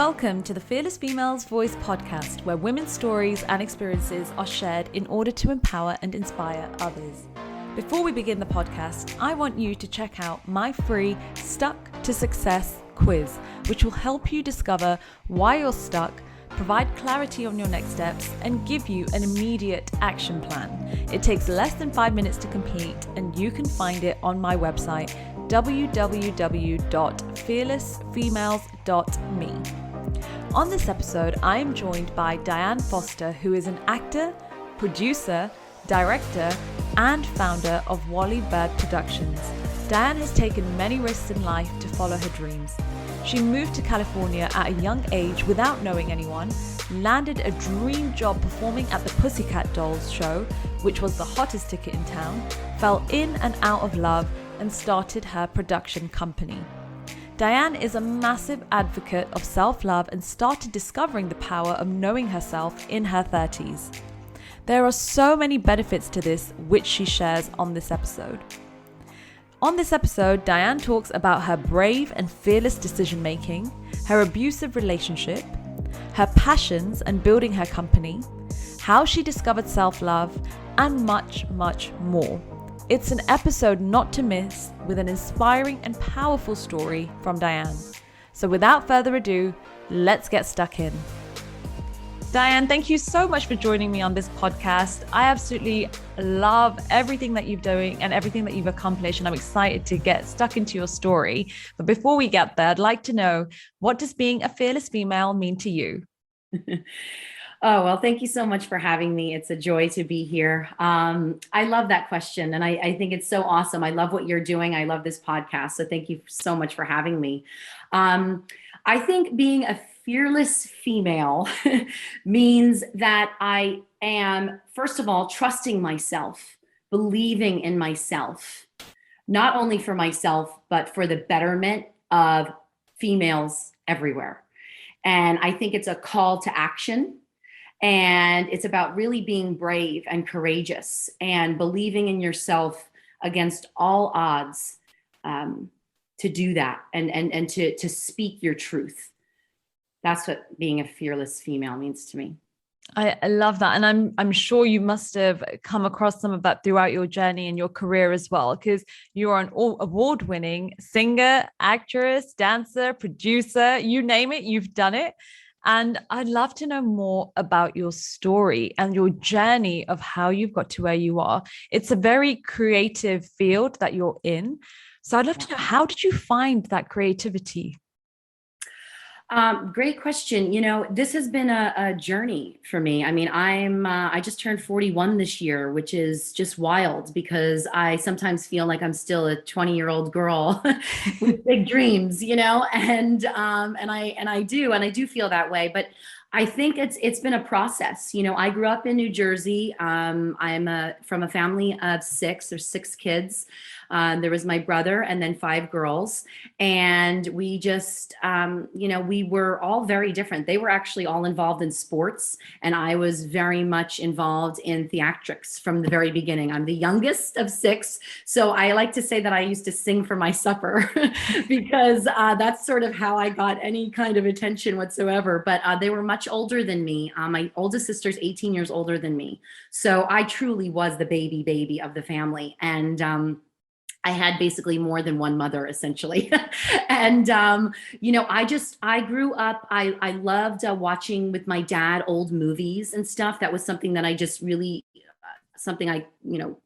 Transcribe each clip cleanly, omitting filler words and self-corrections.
Welcome to the Fearless Females Voice podcast, where women's stories and experiences are shared in order to empower and inspire others. Before we begin the podcast, I want you to check out my free Stuck to Success quiz, which will help you discover why you're stuck, provide clarity on your next steps, and give you an immediate action plan. It takes less than 5 minutes to complete, and you can find it on my website, www.fearlessfemales.me. On this episode, I am joined by Diane Foster, who is an actor, producer, director, and founder of Wally Productions. Diane has taken many risks in life to follow her dreams. She moved to California at a young age without knowing anyone, landed a dream job performing at the Pussycat Dolls show, which was the hottest ticket in town, fell in and out of love, and started her production company. Diane is a massive advocate of self-love and started discovering the power of knowing herself in her 30s. There are so many benefits to this, which she shares on this episode. On this episode, Diane talks about her brave and fearless decision-making, her abusive relationship, her passions and building her company, how she discovered self-love, and much, much more. It's an episode not to miss, with an inspiring and powerful story from Diane. So without further ado, let's get stuck in. Diane, thank you so much for joining me on this podcast. I absolutely love everything that you're doing and everything that you've accomplished, and I'm excited to get stuck into your story. But before we get there, I'd like to know, what does being a fearless female mean to you? Oh, well, thank you so much for having me. It's a joy to be here. I love that question, and I think it's so awesome. I love what you're doing. I love this podcast. So thank you so much for having me. I think being a fearless female means that I am, first of all, trusting myself, believing in myself, not only for myself, but for the betterment of females everywhere. And I think it's a call to action. And it's about really being brave and courageous and believing in yourself against all odds, to do that and to speak your truth. That's what being a fearless female means to me. I love that. And I'm sure you must have come across some of that throughout your journey and your career as well, because you are an award-winning singer, actress, dancer, producer, you name it, you've done it. And I'd love to know more about your story and your journey of how you've got to where you are. It's a very creative field that you're in. So I'd love to know, how did you find that creativity? Great question. You know, this has been a journey for me. I mean, I just turned 41 this year, which is just wild because I sometimes feel like I'm still a 20-year-old girl with big dreams, you know, and I do feel that way. But I think it's been a process. You know, I grew up in New Jersey. I'm from a family of six. There's 6 kids. There was my brother and then 5 girls. And we just, we were all very different. They were actually all involved in sports, and I was very much involved in theatrics from the very beginning. I'm the youngest of 6. So I like to say that I used to sing for my supper because that's sort of how I got any kind of attention whatsoever. But they were much older than me. My oldest sister's 18 years older than me. So I truly was the baby of the family. And I had basically more than one mother, essentially. And, I grew up, I loved watching with my dad old movies and stuff. That was something that I just really, something I,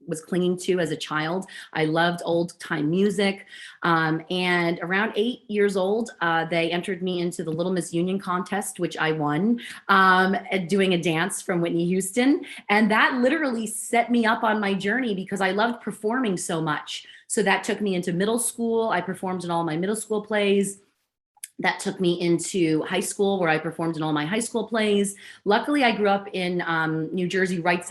was clinging to as a child. I loved old time music. And around 8 years old, they entered me into the Little Miss Union contest, which I won, doing a dance from Whitney Houston. And that literally set me up on my journey because I loved performing so much. So that took me into middle school. I performed in all my middle school plays. That took me into high school, where I performed in all my high school plays. Luckily, I grew up in New Jersey, right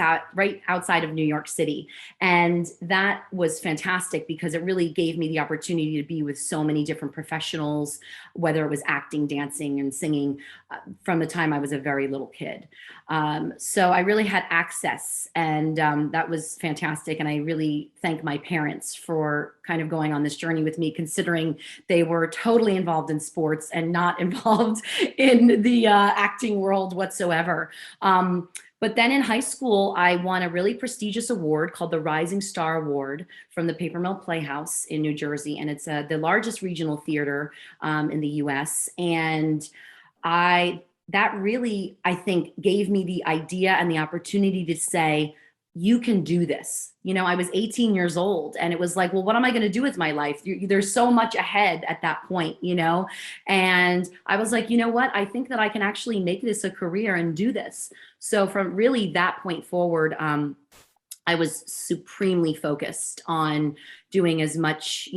outside of New York City. And that was fantastic because it really gave me the opportunity to be with so many different professionals, whether it was acting, dancing, and singing, from the time I was a very little kid. So I really had access, and that was fantastic. And I really thank my parents for kind of going on this journey with me, considering they were totally involved in sports sports and not involved in the acting world whatsoever. But then in high school, I won a really prestigious award called the Rising Star Award from the Paper Mill Playhouse in New Jersey. And it's the largest regional theater in the US. And that really, I think, gave me the idea and the opportunity to say, you can do this. I was 18 years old and it was like, well, what am I going to do with my life? There's so much ahead at that point, and I was like, you know what? I think that I can actually make this a career and do this. So from really that point forward, I was supremely focused on doing as much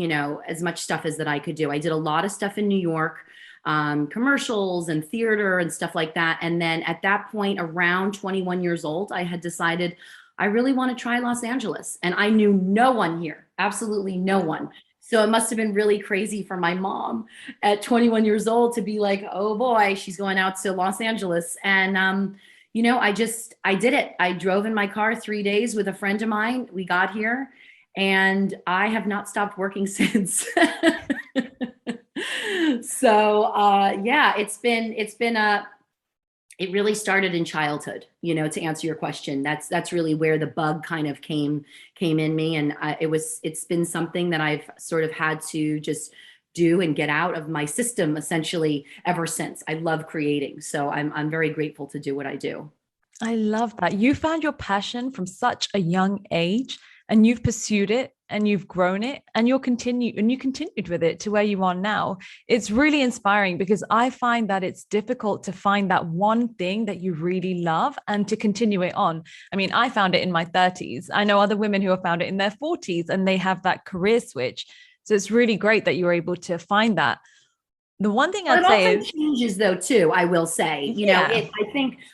stuff as that I could do. I did a lot of stuff in New York, commercials and theater and stuff like that. And then at that point, around 21 years old, I had decided I really want to try Los Angeles. And I knew no one here, absolutely no one. So it must have been really crazy for my mom at 21 years old to be like, oh boy, she's going out to Los Angeles. And, I did it. I drove in my car 3 days with a friend of mine. We got here and I have not stopped working since. So, it really started in childhood, to answer your question. That's really where the bug kind of came in me. And it's been something that I've sort of had to just do and get out of my system essentially ever since. I love creating. So I'm very grateful to do what I do. I love that. You found your passion from such a young age and you've pursued it and you've grown it and you continued with it to where you are now. It's really inspiring because I find that it's difficult to find that one thing that you really love and to continue it on. I mean, I found it in my 30s. I know other women who have found it in their 40s and they have that career switch. So it's really great that you're able to find that. The one thing I'd say is changes though too, I will say,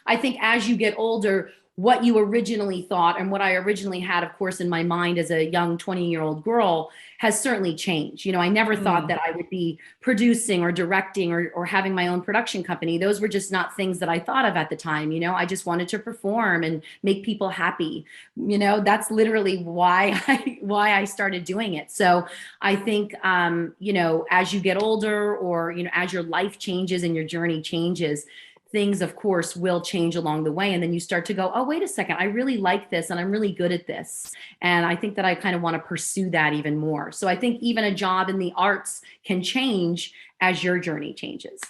I think as you get older, what you originally thought and what I originally had, of course, in my mind as a young 20-year-old girl has certainly changed. I never thought that I would be producing or directing or having my own production company. Those were just not things that I thought of at the time. I just wanted to perform and make people happy. That's literally why I started doing it. So I think, as you get older or, as your life changes and your journey changes, things, of course, will change along the way. And then you start to go, oh, wait a second, I really like this and I'm really good at this. And I think that I kind of want to pursue that even more. So I think even a job in the arts can change as your journey changes.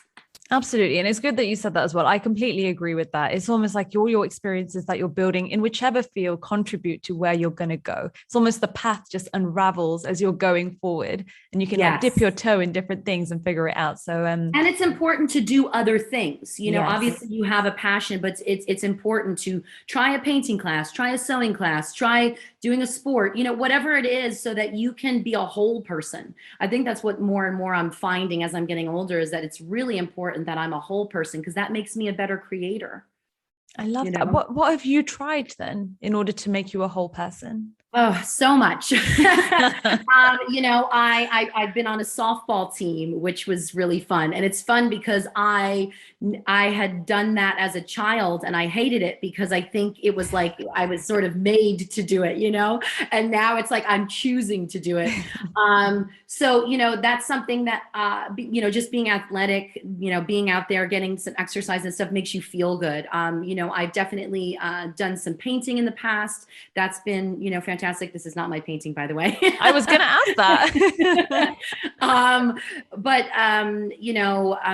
Absolutely. And it's good that you said that as well. I completely agree with that. It's almost like all your experiences that you're building in whichever field contribute to where you're going to go. It's almost the path just unravels as you're going forward and you can like dip your toe in different things and figure it out. So, and it's important to do other things, obviously you have a passion, but it's important to try a painting class, try a sewing class, try doing a sport, whatever it is so that you can be a whole person. I think that's what more and more I'm finding as I'm getting older is that it's really important that I'm a whole person because that makes me a better creator. I love that. What have you tried then in order to make you a whole person? Oh, so much. I've been on a softball team, which was really fun. And it's fun because I had done that as a child and I hated it because I think it was like I was sort of made to do it, and now it's like I'm choosing to do it. So, that's something that, just being athletic, being out there, getting some exercise and stuff makes you feel good. I've definitely done some painting in the past. That's been, fantastic. This is not my painting, by the way. I was going to ask that. I'm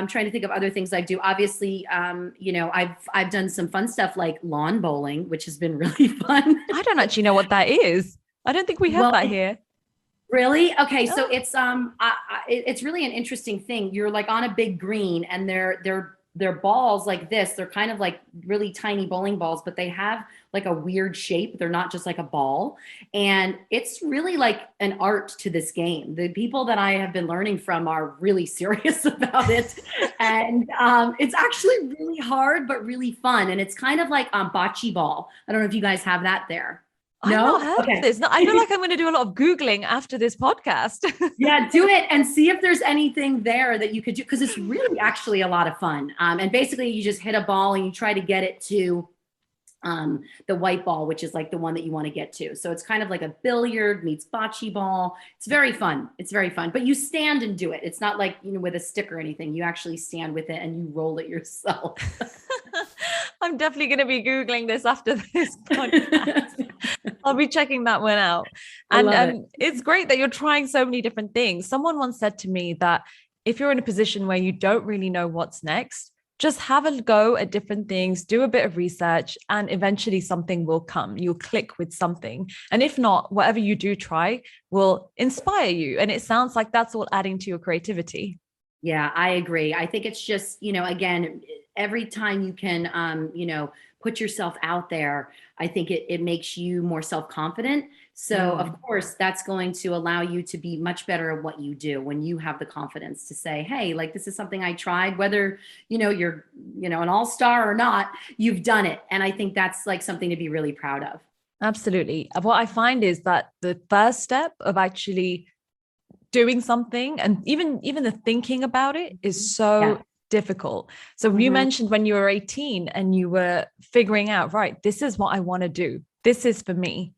trying to think of other things I do. Obviously, I've done some fun stuff like lawn bowling, which has been really fun. I don't actually know what that is. I don't think we have that here. Really? Okay. So it's really an interesting thing. You're like on a big green and they're balls like this. They're kind of like really tiny bowling balls, but they have like a weird shape. They're not just like a ball. And it's really like an art to this game. The people that I have been learning from are really serious about it. And it's actually really hard, but really fun. And it's kind of like bocce ball. I don't know if you guys have that there. I've not heard of this. No, I feel like I'm going to do a lot of Googling after this podcast. Yeah, do it and see if there's anything there that you could do because it's really actually a lot of fun. And basically you just hit a ball and you try to get it to the white ball, which is like the one that you want to get to. So it's kind of like a billiard meets bocce ball. It's very fun. It's very fun, but you stand and do it. It's not like, with a stick or anything. You actually stand with it and you roll it yourself. I'm definitely going to be Googling this after this podcast. I'll be checking that one out. I And love it. it's great that you're trying so many different things. Someone once said to me that if you're in a position where you don't really know what's next, just have a go at different things, do a bit of research, and eventually something will come. You'll click with something. And if not, whatever you do try will inspire you. And it sounds like that's all adding to your creativity. Yeah, I agree. I think it's just, again, every time you can, put yourself out there, I think it makes you more self-confident. So of course, that's going to allow you to be much better at what you do when you have the confidence to say, hey, like, this is something I tried, whether, you're, an all-star or not, you've done it. And I think that's like something to be really proud of. Absolutely. What I find is that the first step of actually doing something and even the thinking about it is so difficult. So you mentioned when you were 18 and you were figuring out, right, this is what I want to do. This is for me.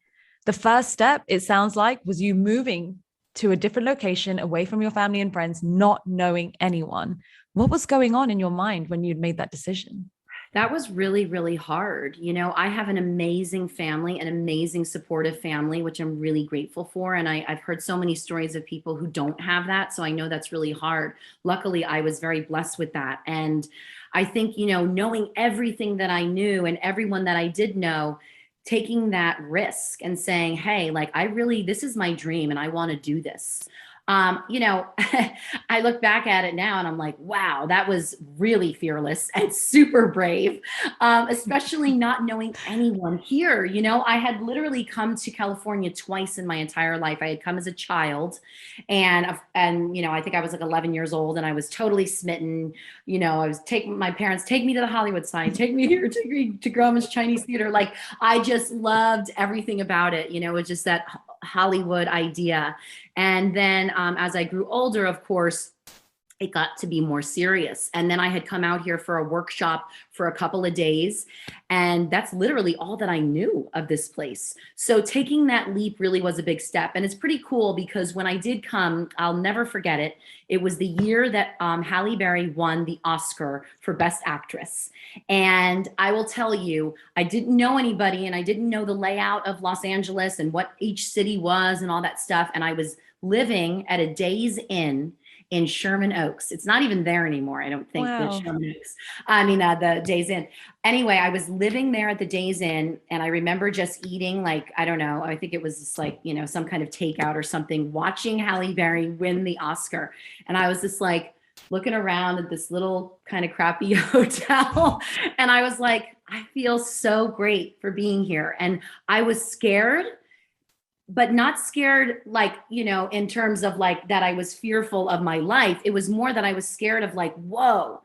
The first step, it sounds like, was you moving to a different location away from your family and friends, not knowing anyone. What was going on in your mind when you'd made that decision? That was really, really hard. I have an amazing family, an amazing supportive family, which I'm really grateful for. And I've heard so many stories of people who don't have that. So I know that's really hard. Luckily, I was very blessed with that. And I think, knowing everything that I knew and everyone that I did know, taking that risk and saying, hey, like, this is my dream and I want to do this. I look back at it now and I'm like, wow, that was really fearless and super brave, especially not knowing anyone here. I had literally come to California twice in my entire life. I had come as a child and I think I was like 11 years old and I was totally smitten. I was my parents take me to the Hollywood sign, take me here, take me to Grauman's Chinese Theater. Like, I just loved everything about it. It was just that Hollywood idea. And then as I grew older, of course, it got to be more serious. And then I had come out here for a workshop for a couple of days. And that's literally all that I knew of this place. So taking that leap really was a big step. And it's pretty cool because when I did come, I'll never forget it. It was the year that Halle Berry won the Oscar for Best Actress. And I will tell you, I didn't know anybody and I didn't know the layout of Los Angeles and what each city was and all that stuff. And I was living at a Days Inn in Sherman Oaks. It's not even there anymore, I don't think. Wow. The Sherman Oaks. The Days Inn. Anyway, I was living there at the Days Inn, and I remember just eating, like, I don't know, I think it was just like, some kind of takeout or something, watching Halle Berry win the Oscar. And I was just like looking around at this little kind of crappy hotel. And I was like, I feel so great for being here. And I was scared, but not scared, like, in terms of like that I was fearful of my life. It was more that I was scared of like, whoa,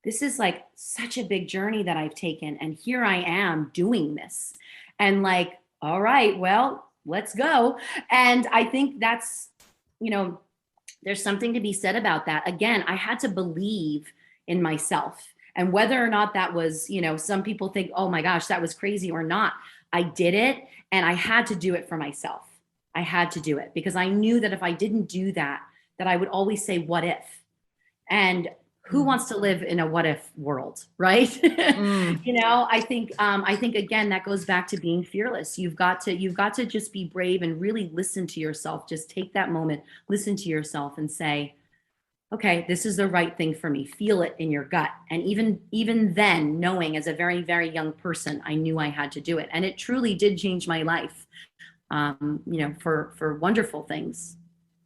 this is like such a big journey that I've taken. And here I am doing this. And like, all right, well, let's go. And I think that's, there's something to be said about that. Again, I had to believe in myself. And whether or not that was, some people think, oh my gosh, that was crazy or not, I did it. And I had to do it for myself. I had to do it because I knew that if I didn't do that, that I would always say, what if? And who wants to live in a what if world, right? I think again, that goes back to being fearless. You've got to just be brave and really listen to yourself. Just take that moment, listen to yourself and say, okay, this is the right thing for me. Feel it in your gut. And even then, knowing as a very, very young person, I knew I had to do it. And it truly did change my life, for wonderful things.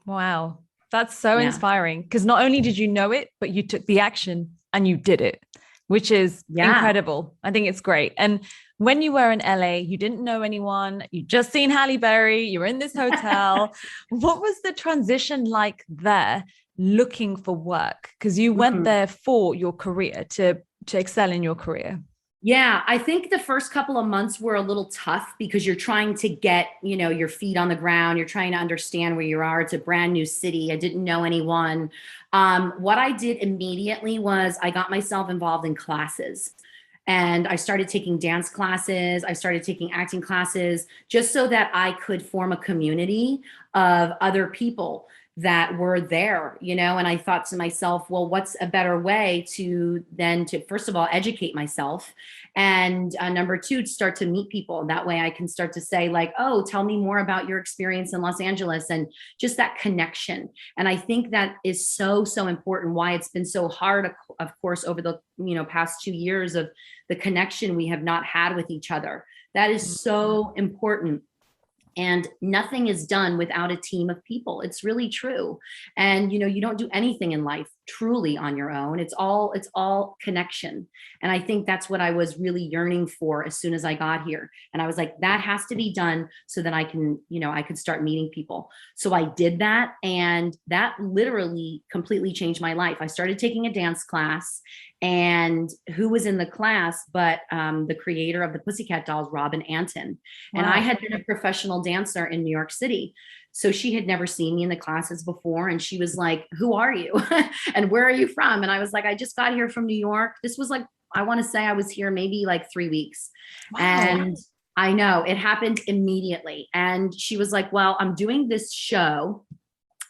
Wow. That's so inspiring because not only did you know it, but you took the action and you did it, which is incredible. I think it's great. And when you were in LA, you didn't know anyone, you just seen Halle Berry, you were in this hotel. What was the transition like there looking for work? Because you went there for your career to excel in your career. Yeah, I think the first couple of months were a little tough because you're trying to get, your feet on the ground. You're trying to understand where you are. It's a brand new city. I didn't know anyone. What I did immediately was I got myself involved in classes. And I started taking dance classes. I started taking acting classes just so that I could form a community of other people that were there, and I thought to myself, well, what's a better way to first of all, educate myself. And number two, to start to meet people. That way I can start to say like, oh, tell me more about your experience in Los Angeles, and just that connection. And I think that is so, so important, why it's been so hard, of course, over the, past 2 years, of the connection we have not had with each other. That is so important. And nothing is done without a team of people. It's really true. And you don't do anything in life truly on your own. It's all connection. And I think that's what I was really yearning for as soon as I got here. And I was like, that has to be done so that I can, I could start meeting people. So I did that, and that literally completely changed my life. I started taking a dance class, and who was in the class but the creator of the Pussycat Dolls, Robin Anton. And Wow. I had been a professional dancer in New York City. So she had never seen me in the classes before. And she was like, who are you? And where are you from? And I was like, I just got here from New York. This was like, I want to say I was here maybe like 3 weeks. Wow. And I know it happened immediately. And she was like, well, I'm doing this show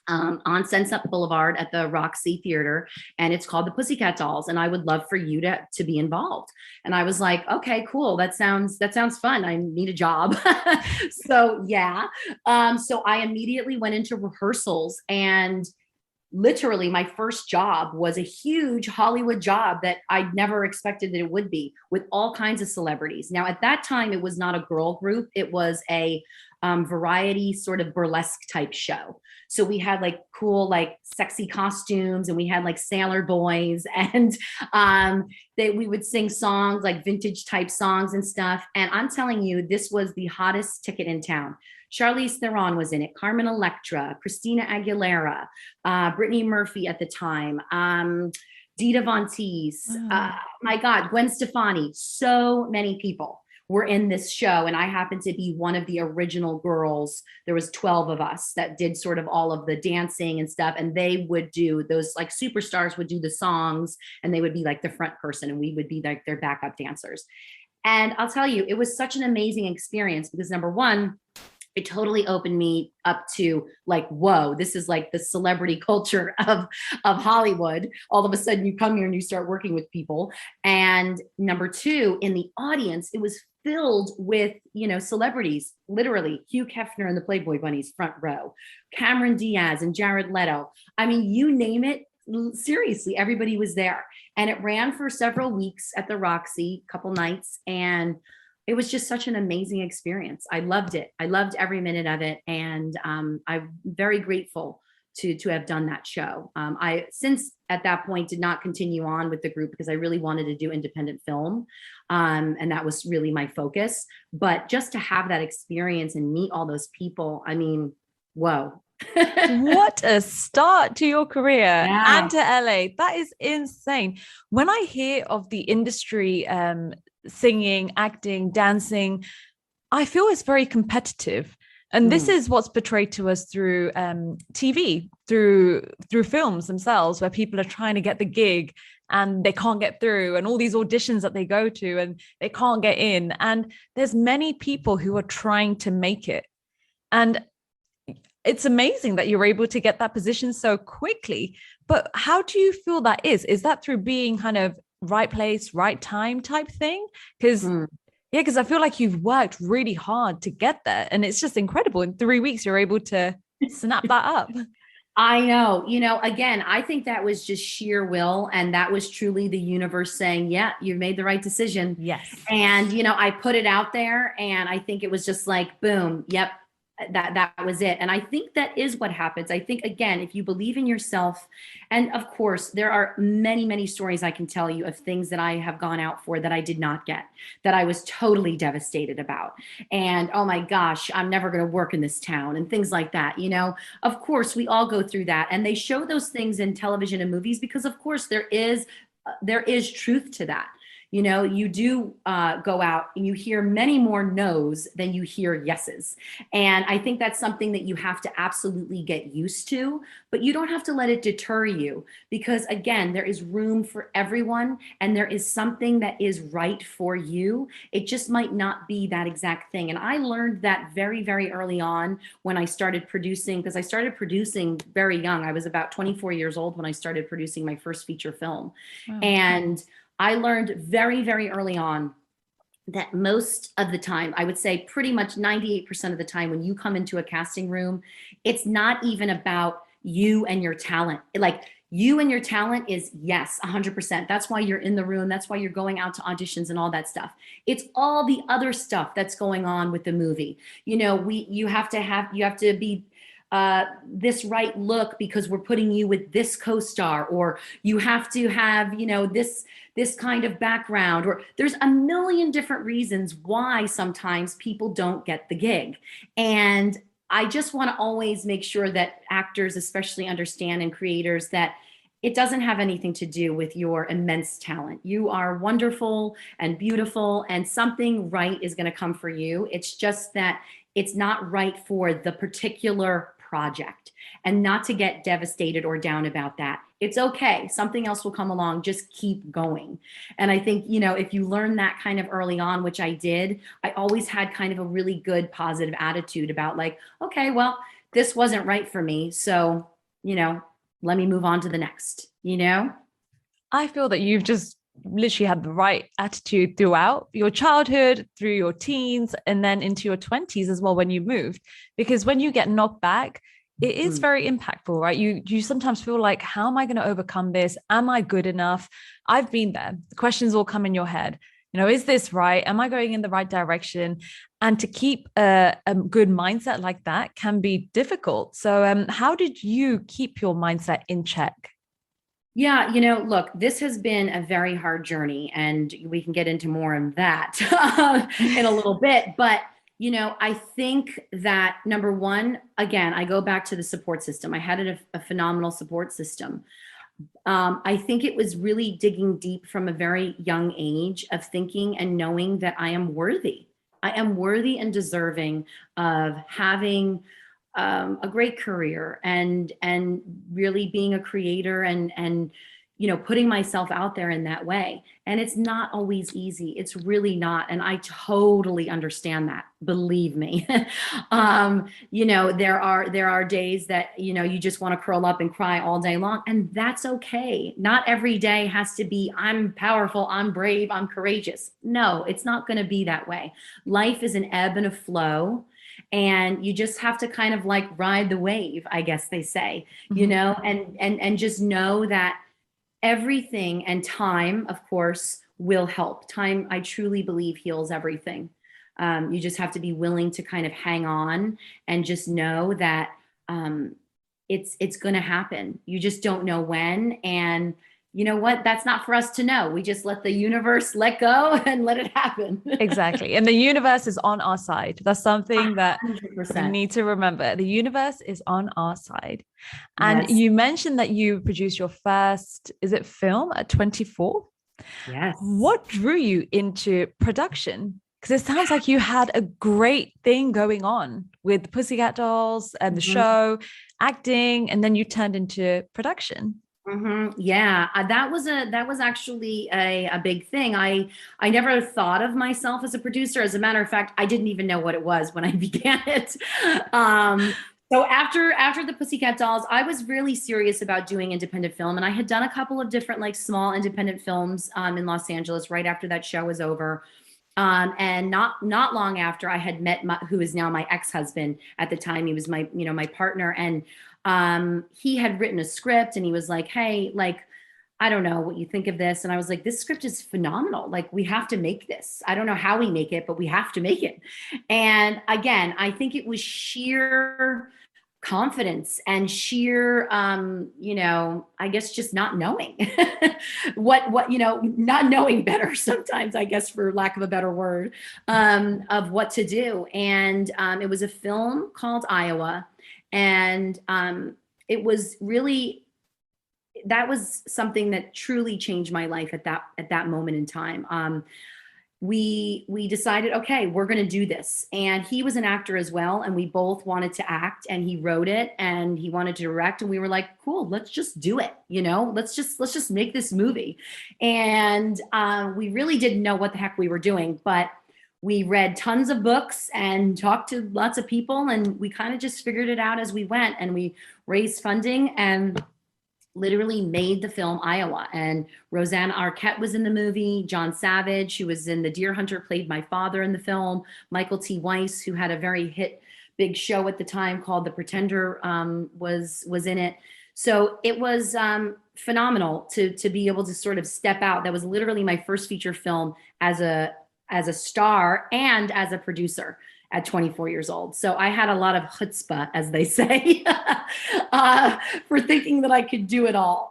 on Sunset Boulevard at the Roxy Theater, and it's called the Pussycat Dolls, and I would love for you to be involved. And I was like, okay, cool. That sounds fun. I need a job. So yeah. So I immediately went into rehearsals, and literally my first job was a huge Hollywood job that I never expected that it would be, with all kinds of celebrities. Now, at that time, it was not a girl group. It was a variety sort of burlesque type show. So we had like cool, like sexy costumes, and we had like sailor boys, and we would sing songs, like vintage type songs and stuff. And I'm telling you, this was the hottest ticket in town. Charlize Theron was in it, Carmen Electra, Christina Aguilera, Brittany Murphy at the time, Dita Von Teese, my God, Gwen Stefani. So many people were in this show, and I happened to be one of the original girls. There was 12 of us that did sort of all of the dancing and stuff, and they would do those, like superstars would do the songs, and they would be like the front person, and we would be like their backup dancers. And I'll tell you, it was such an amazing experience because number one, it totally opened me up to like, whoa, this is like the celebrity culture of Hollywood. All of a sudden you come here and you start working with people. And number two, in the audience, it was filled with, celebrities, literally Hugh Hefner and the Playboy Bunnies, front row, Cameron Diaz and Jared Leto. I mean, you name it. Seriously, everybody was there. And it ran for several weeks at the Roxy, couple nights. And it was just such an amazing experience. I loved it. I loved every minute of it. And I'm very grateful to have done that show. I, since at that point, did not continue on with the group because I really wanted to do independent film. And that was really my focus. But just to have that experience and meet all those people, I mean, whoa. What a start to your career. Yeah. And to LA. That is insane. When I hear of the industry, singing, acting, dancing, I feel it's very competitive. And this is what's portrayed to us through TV, through films themselves, where people are trying to get the gig and they can't get through, and all these auditions that they go to and they can't get in. And there's many people who are trying to make it. And it's amazing that you're able to get that position so quickly. But how do you feel that is? Is that through being kind of right place, right time type thing? Because because I feel like you've worked really hard to get there, and it's just incredible. In 3 weeks, you're able to snap that up. I know, again, I think that was just sheer will. And that was truly the universe saying, yeah, you've made the right decision. Yes. And, I put it out there, and I think it was just like, boom, yep. That was it. And I think that is what happens. I think, again, if you believe in yourself, and of course, there are many, many stories I can tell you of things that I have gone out for that I did not get, that I was totally devastated about. And, oh my gosh, I'm never going to work in this town and things like that. Of course, we all go through that. And they show those things in television and movies because, of course, there is truth to that. You know, you do go out and you hear many more no's than you hear yeses. And I think that's something that you have to absolutely get used to, but you don't have to let it deter you because, again, there is room for everyone and there is something that is right for you. It just might not be that exact thing. And I learned that very, very early on when I started producing, because I started producing very young. I was about 24 years old when I started producing my first feature film. Wow. And I learned very, very early on that most of the time, I would say pretty much 98% of the time when you come into a casting room, it's not even about you and your talent. Like you and your talent is yes, 100%. That's why you're in the room. That's why you're going out to auditions and all that stuff. It's all the other stuff that's going on with the movie. You know, you have to be this right look because we're putting you with this co-star, or you have to have, you know, this kind of background, or there's a million different reasons why sometimes people don't get the gig. And I just want to always make sure that actors especially understand, and creators, that it doesn't have anything to do with your immense talent. You are wonderful and beautiful, and something right is going to come for you. It's just that it's not right for the particular project, and not to get devastated or down about that. It's okay. Something else will come along. Just keep going. And I think, you know, if you learn that kind of early on, which I did, I always had kind of a really good positive attitude about like, okay, well, this wasn't right for me. So, you know, let me move on to the next, you know? I feel that you've just literally had the right attitude throughout your childhood, through your teens, and then into your 20s as well when you moved. Because when you get knocked back, it is very impactful, right? You sometimes feel like, how am I going to overcome this? Am I good enough? I've been there. The questions all come in your head. You know, is this right? Am I going in the right direction? And to keep a good mindset like that can be difficult. So how did you keep your mindset in check? Yeah, you know, look, this has been a very hard journey, and we can get into more on that in a little bit. But, you know, I think that number one, again, I go back to the support system. I had a phenomenal support system. I think it was really digging deep from a very young age of thinking and knowing that I am worthy. I am worthy and deserving of having a great career, and really being a creator, and you know, putting myself out there in that way. And it's not always easy. It's really not. And I totally understand that. Believe me. You know, there are days that, you know, you just want to curl up and cry all day long, and that's okay. Not every day has to be, I'm powerful, I'm brave, I'm courageous. No, it's not going to be that way. Life is an ebb and a flow, and you just have to kind of like ride the wave, I guess they say, you know, and just know that everything, and time, of course, will help. Time, I truly believe, heals everything. You just have to be willing to kind of hang on and just know that it's going to happen. You just don't know when. And you know what? That's not for us to know. We just let the universe let go and let it happen. Exactly. And the universe is on our side. That's something that we 100%. need to remember. The universe is on our side. And Yes. you mentioned that you produced your first, is it film at 24? Yes. What drew you into production? Because it sounds like you had a great thing going on with Pussycat Dolls and the Mhm. show, acting, and then you turned into production. Yeah, that was actually a big thing. I never thought of myself as a producer. As a matter of fact, I didn't even know what it was when I began it. So after the Pussycat Dolls, I was really serious about doing independent film, and I had done a couple of different like small independent films in Los Angeles right after that show was over. And not long after, I had met who is now my ex-husband. At the time, he was my, you know, my partner, and he had written a script, and he was like, hey, like, I don't know what you think of this. And I was like, this script is phenomenal. Like, we have to make this. I don't know how we make it, but we have to make it. And again, I think it was sheer confidence and sheer you know, I guess just not knowing what you know, not knowing better sometimes, I guess, for lack of a better word, of what to do. And it was a film called Iowa. And it was really that was something that truly changed my life at that moment in time. We decided, okay, we're going to do this. And he was an actor as well, and we both wanted to act, and he wrote it and he wanted to direct, and we were like, cool, let's just do it. Let's just make this movie. And we really didn't know what the heck we were doing, but we read tons of books and talked to lots of people, and we kind of just figured it out as we went, and we raised funding and literally made the film Iowa. And Roseanne Arquette was in the movie. John Savage, who was in The Deer Hunter, played my father in the film. Michael T. Weiss, who had a very big show at the time called The Pretender, was in it. So it was phenomenal to be able to sort of step out. That was literally my first feature film as a star and as a producer at 24 years old. So I had a lot of chutzpah, as they say, for thinking that I could do it all.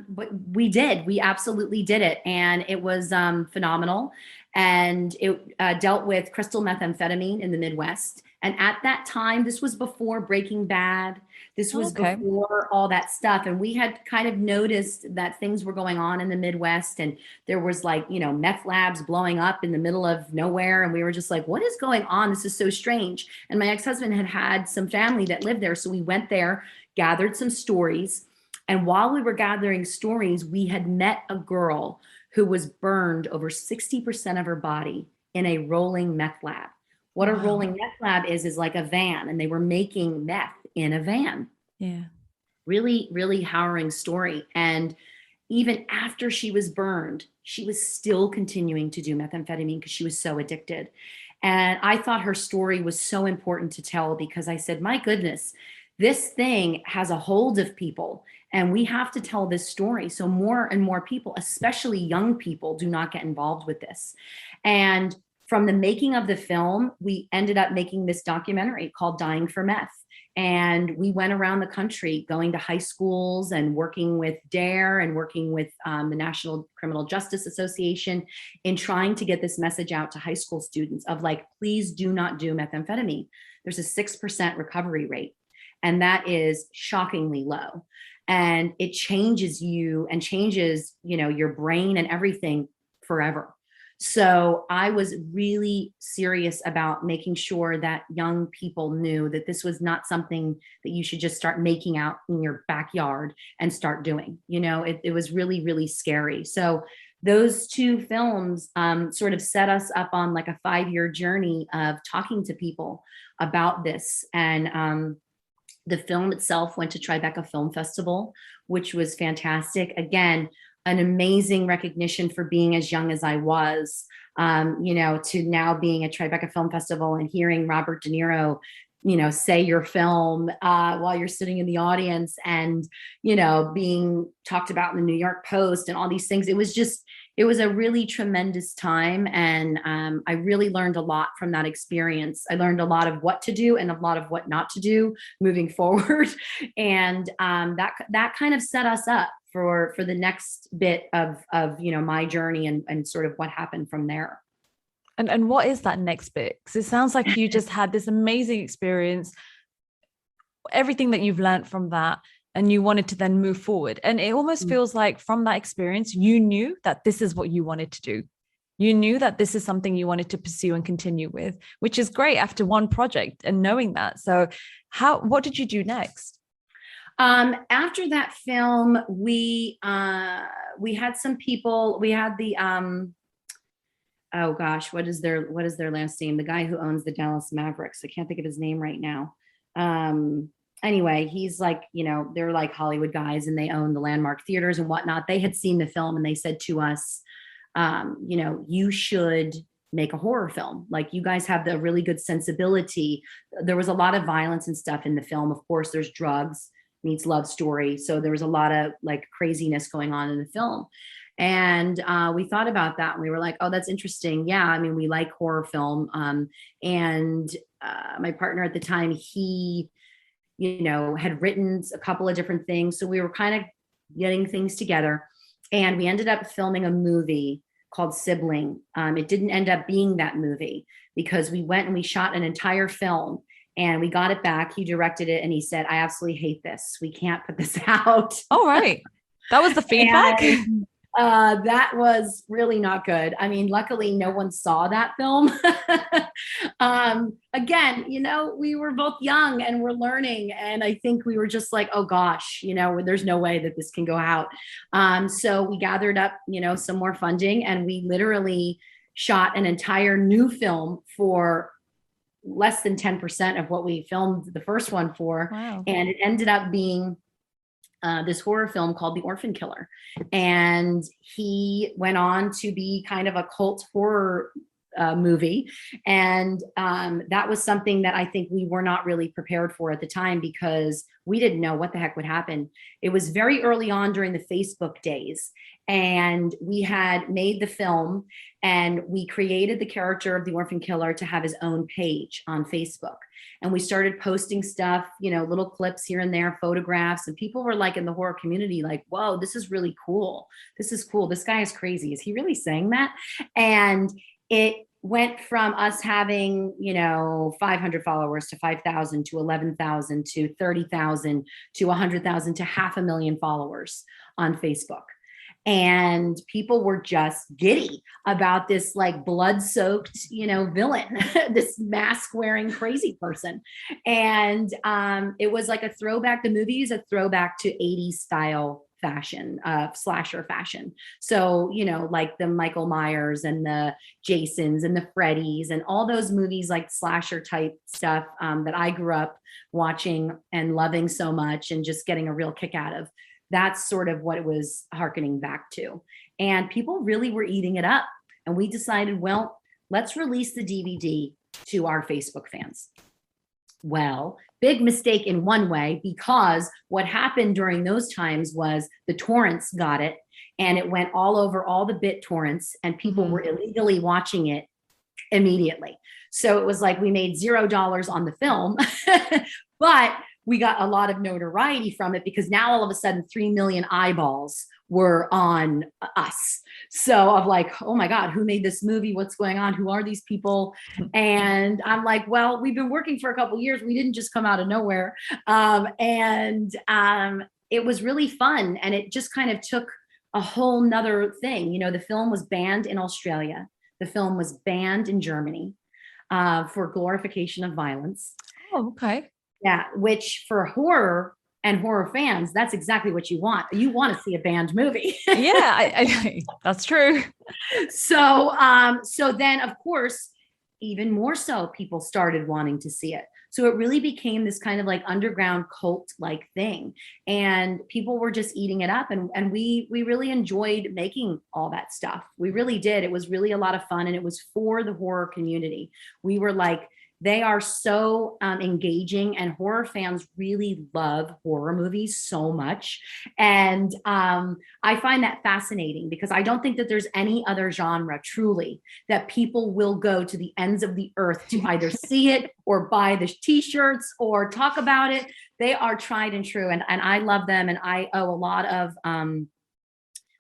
But we did. We absolutely did it. And it was phenomenal. And it dealt with crystal methamphetamine in the Midwest. And at that time, this was before Breaking Bad. This was before all that stuff. And we had kind of noticed that things were going on in the Midwest, and there was meth labs blowing up in the middle of nowhere. And we were just like, what is going on? This is so strange. And my ex-husband had some family that lived there. So we went there, gathered some stories. And while we were gathering stories, we had met a girl who was burned over 60% of her body in a rolling meth lab. What a rolling meth lab is like a van, and they were making meth in a van. Yeah. Really, really harrowing story. And even after she was burned, she was still continuing to do methamphetamine because she was so addicted. And I thought her story was so important to tell, because I said, my goodness, this thing has a hold of people, and we have to tell this story so more and more people, especially young people, do not get involved with this. And from the making of the film, we ended up making this documentary called Dying for Meth. And we went around the country going to high schools and working with DARE and working with the National Criminal Justice Association in trying to get this message out to high school students of like, please do not do methamphetamine. There's a 6% recovery rate, and that is shockingly low. And it changes you and changes, your brain and everything forever. So I was really serious about making sure that young people knew that this was not something that you should just start making out in your backyard and start doing. It was really, really scary. So those two films sort of set us up on like a 5-year journey of talking to people about this. And the film itself went to Tribeca Film Festival, which was fantastic. Again, an amazing recognition for being as young as I was, to now being at Tribeca Film Festival and hearing Robert De Niro, say your film while you're sitting in the audience, and, being talked about in the New York Post and all these things. It was a really tremendous time. And I really learned a lot from that experience. I learned a lot of what to do and a lot of what not to do moving forward. And that kind of set us up for the next bit of my journey and sort of what happened from there. And what is that next bit? Because it sounds like you just had this amazing experience, everything that you've learned from that, and you wanted to then move forward. And it almost feels like from that experience, you knew that this is what you wanted to do. You knew that this is something you wanted to pursue and continue with, which is great after one project and knowing that. So what did you do next? After that film, we had some people. We had the oh gosh, what is their last name? The guy who owns the Dallas Mavericks. I can't think of his name right now. Anyway, he's like, they're like Hollywood guys, and they own the Landmark theaters and whatnot. They had seen the film, and they said to us, you should make a horror film. Like, you guys have the really good sensibility. There was a lot of violence and stuff in the film. Of course, there's drugs meets love story. So there was a lot of like craziness going on in the film. And we thought about that, and we were like, oh, that's interesting. Yeah, I mean, we like horror film. And my partner at the time, he, had written a couple of different things. So we were kind of getting things together, and we ended up filming a movie called Sibling. It didn't end up being that movie because we went and we shot an entire film, and we got it back. He directed it, and he said, I absolutely hate this. We can't put this out. All right. That was the feedback? And that was really not good. I mean, luckily no one saw that film. Again, we were both young and we're learning. And I think we were just like, oh gosh, there's no way that this can go out. So we gathered up, some more funding, and we literally shot an entire new film for less than 10% of what we filmed the first one for. Wow. And it ended up being this horror film called The Orphan Killer. And he went on to be kind of a cult horror movie. And that was something that I think we were not really prepared for at the time, because we didn't know what the heck would happen. It was very early on during the Facebook days. And we had made the film, and we created the character of the Orphan Killer to have his own page on Facebook. And we started posting stuff, little clips here and there, photographs, and people were like, in the horror community, like, whoa, this is really cool. This is cool. This guy is crazy. Is he really saying that? And it went from us having, 500 followers to 5,000 to 11,000 to 30,000 to 100,000 to 500,000 followers on Facebook. And people were just giddy about this like blood-soaked, villain, this mask-wearing crazy person. And it was like a throwback. The movie is a throwback to 80s style fashion, slasher fashion. So, like the Michael Myers and the Jasons and the Freddys and all those movies, like slasher type stuff that I grew up watching and loving so much and just getting a real kick out of. That's sort of what it was hearkening back to. And people really were eating it up. And we decided, well, let's release the DVD to our Facebook fans. Well, big mistake in one way, because what happened during those times was the torrents got it, and it went all over all the BitTorrents, and people were illegally watching it immediately. So it was like we made $0 on the film, but we got a lot of notoriety from it, because now all of a sudden 3 million eyeballs were on us. So I'm like, oh my God, who made this movie? What's going on? Who are these people? And I'm like, well, we've been working for a couple of years. We didn't just come out of nowhere. It was really fun. And it just kind of took a whole nother thing. The film was banned in Australia. The film was banned in Germany for glorification of violence. Oh, okay. Yeah, which for horror and horror fans, that's exactly what you want. You want to see a banned movie. Yeah, that's true. So then, of course, even more so, people started wanting to see it. So it really became this kind of like underground cult-like thing, and people were just eating it up. And we really enjoyed making all that stuff. We really did. It was really a lot of fun, and it was for the horror community. We were like, they are so engaging, and horror fans really love horror movies so much. And I find that fascinating, because I don't think that there's any other genre truly that people will go to the ends of the earth to either see it or buy the t-shirts or talk about it. They are tried and true. And I love them. And I owe a lot of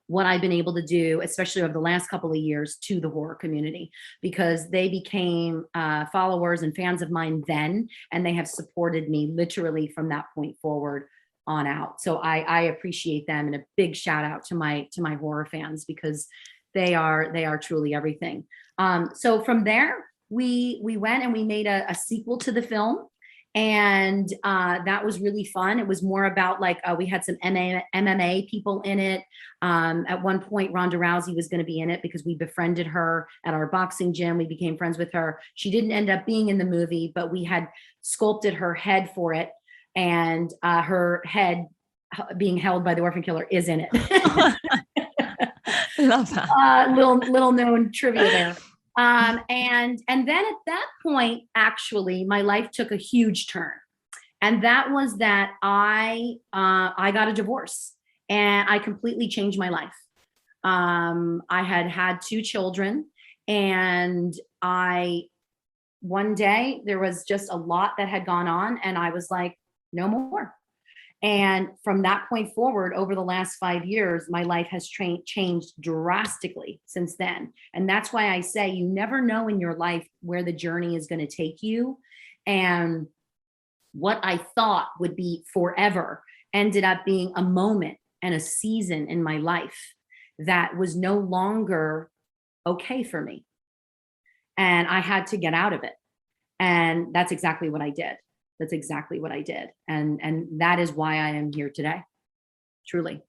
what I've been able to do, especially over the last couple of years, to the horror community, because they became followers and fans of mine then, and they have supported me literally from that point forward on out. So I appreciate them, and a big shout out to my horror fans, because they are truly everything. So from there, we went and we made a sequel to the film. And that was really fun. It was more about like, we had some MMA people in it. At one point, Ronda Rousey was going to be in it, because we befriended her at our boxing gym. We became friends with her. She didn't end up being in the movie, but we had sculpted her head for it. And her head being held by the Orphan Killer is in it. Love that. Little known trivia there. And then at that point, actually, my life took a huge turn. And that was that I got a divorce, and I completely changed my life. I had 2 children, and one day there was just a lot that had gone on, and I was like, no more. And from that point forward, over the last 5 years, my life has changed drastically since then. And that's why I say you never know in your life where the journey is going to take you. And what I thought would be forever ended up being a moment. and a season in my life that was no longer okay for me. And I had to get out of it. And that's exactly what I did. That's exactly what I did. And that is why I am here today. Truly.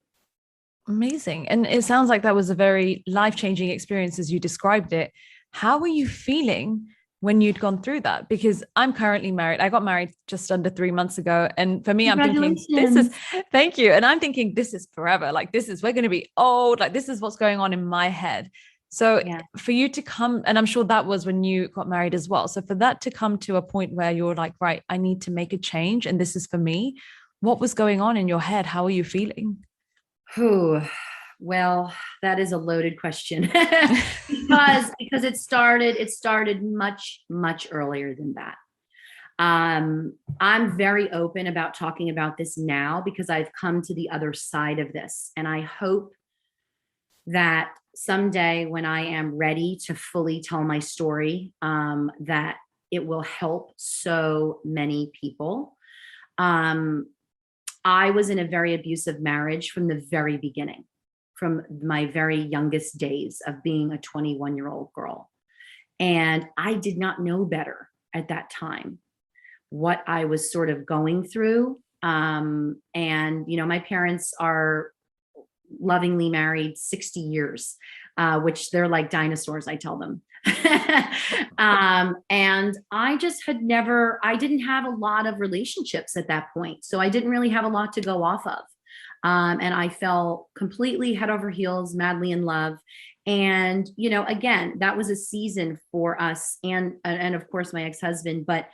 Amazing. And it sounds like that was a very life-changing experience as you described it. How were you feeling when you'd gone through that? Because I'm currently married. I got married just under 3 months ago. And for me, I'm thinking, thank you. And I'm thinking, this is forever. Like, we're going to be old. Like, this is what's going on in my head. So Yeah. for you to come, and I'm sure that was when you got married as well. So for that to come to a point where you're like, right, I need to make a change and this is for me. What was going on in your head? How are you feeling? Whew. Well, that is a loaded question because it started much earlier than that. I'm very open about talking about this now because I've come to the other side of this, and I hope that someday when I am ready to fully tell my story, that it will help so many people. I was in a very abusive marriage from the very beginning, from my very youngest days of being a 21-year-old girl. And I did not know better at that time what I was sort of going through. And, my parents are lovingly married 60 years, which they're like dinosaurs, I tell them. And I just I didn't have a lot of relationships at that point. So I didn't really have a lot to go off of. And I fell completely head over heels, madly in love. And, again, that was a season for us and of course my ex-husband, but